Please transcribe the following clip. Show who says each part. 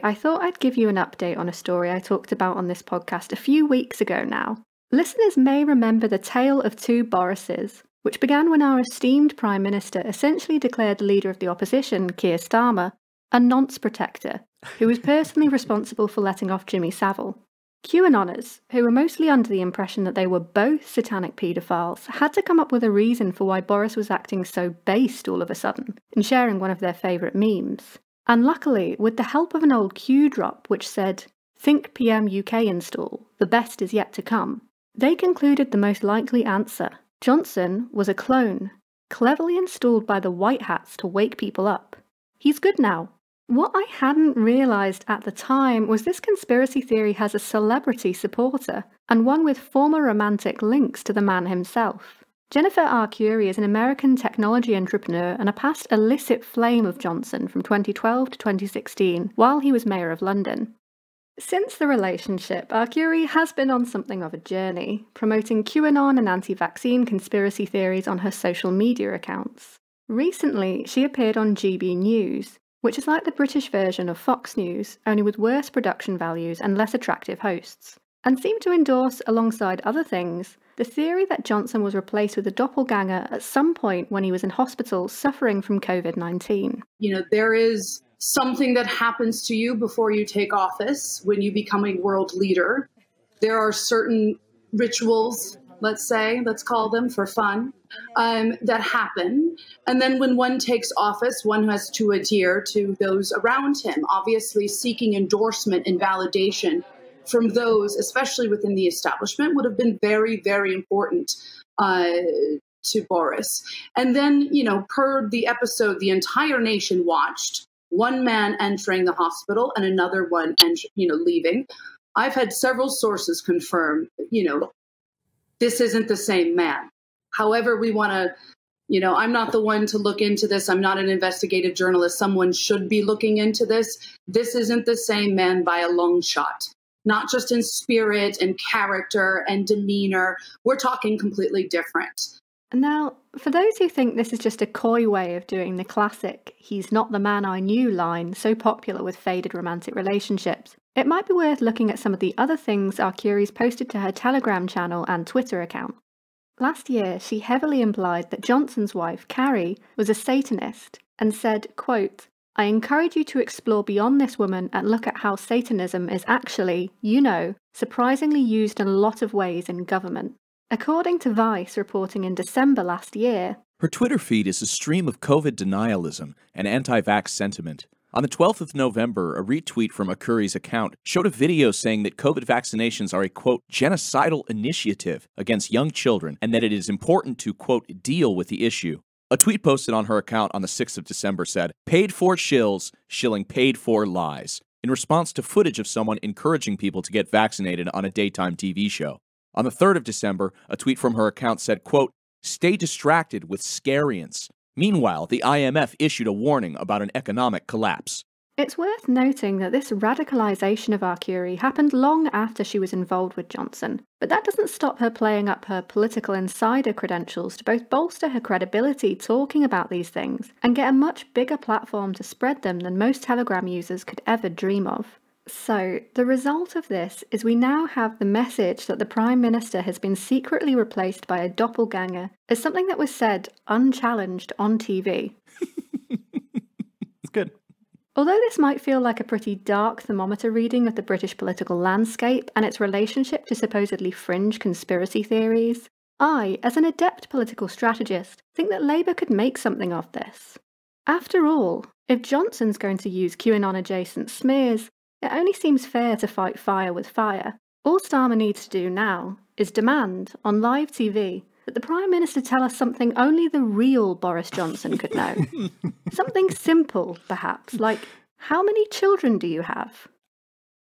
Speaker 1: I thought I'd give you an update on a story I talked about on this podcast a few weeks ago now. Listeners may remember the tale of two Borises, which began when our esteemed Prime Minister essentially declared the leader of the opposition, Keir Starmer, a nonce protector, who was personally responsible for letting off Jimmy Savile. QAnoners, who were mostly under the impression that they were both satanic paedophiles, had to come up with a reason for why Boris was acting so based all of a sudden, and sharing one of their favourite memes. And luckily, with the help of an old Q drop which said, "Think PM UK install, the best is yet to come," they concluded the most likely answer. Johnson was a clone, cleverly installed by the White Hats to wake people up. He's good now. What I hadn't realised at the time was this conspiracy theory has a celebrity supporter, and one with former romantic links to the man himself. Jennifer Arcuri is an American technology entrepreneur and a past illicit flame of Johnson from 2012 to 2016, while he was Mayor of London. Since the relationship, Arcuri has been on something of a journey, promoting QAnon and anti-vaccine conspiracy theories on her social media accounts. Recently, she appeared on GB News, which is like the British version of Fox News, only with worse production values and less attractive hosts, and seemed to endorse, alongside other things, the theory that Johnson was replaced with a doppelganger at some point when he was in hospital suffering from COVID-19.
Speaker 2: There is something that happens to you before you take office when you become a world leader. There are certain rituals, let's call them for fun, that happen. And then when one takes office, one has to adhere to those around him, obviously seeking endorsement and validation from those, especially within the establishment, would have been very, very important to Boris. And then, per the episode, the entire nation watched one man entering the hospital and another one, leaving. I've had several sources confirm, this isn't the same man. However, we want to, I'm not the one to look into this. I'm not an investigative journalist. Someone should be looking into this. This isn't the same man by a long shot, not just in spirit and character and demeanor. We're talking completely different.
Speaker 1: Now, for those who think this is just a coy way of doing the classic "he's not the man I knew" line so popular with faded romantic relationships, it might be worth looking at some of the other things Arcuri's posted to her Telegram channel and Twitter account. Last year, she heavily implied that Johnson's wife, Carrie, was a Satanist, and said, quote, "I encourage you to explore beyond this woman and look at how Satanism is actually, surprisingly used in a lot of ways in government." According to Vice reporting in December last year,
Speaker 3: her Twitter feed is a stream of COVID denialism and anti-vax sentiment. On the 12th of November, a retweet from Arcuri's account showed a video saying that COVID vaccinations are a, quote, genocidal initiative against young children and that it is important to, quote, deal with the issue. A tweet posted on her account on the 6th of December said, "Paid for shills, shilling paid for lies," in response to footage of someone encouraging people to get vaccinated on a daytime TV show. On the 3rd of December, a tweet from her account said, quote, "Stay distracted with scariance." Meanwhile, the IMF issued a warning about an economic collapse.
Speaker 1: It's worth noting that this radicalisation of Arcuri happened long after she was involved with Johnson, but that doesn't stop her playing up her political insider credentials to both bolster her credibility talking about these things and get a much bigger platform to spread them than most Telegram users could ever dream of. So, the result of this is we now have the message that the Prime Minister has been secretly replaced by a doppelganger as something that was said unchallenged on TV.
Speaker 3: It's good.
Speaker 1: Although this might feel like a pretty dark thermometer reading of the British political landscape and its relationship to supposedly fringe conspiracy theories, I, as an adept political strategist, think that Labour could make something of this. After all, if Johnson's going to use QAnon-adjacent smears, it only seems fair to fight fire with fire. All Starmer needs to do now is demand, on live TV, that the Prime Minister tell us something only the real Boris Johnson could know. Something simple, perhaps, like, how many children do you have?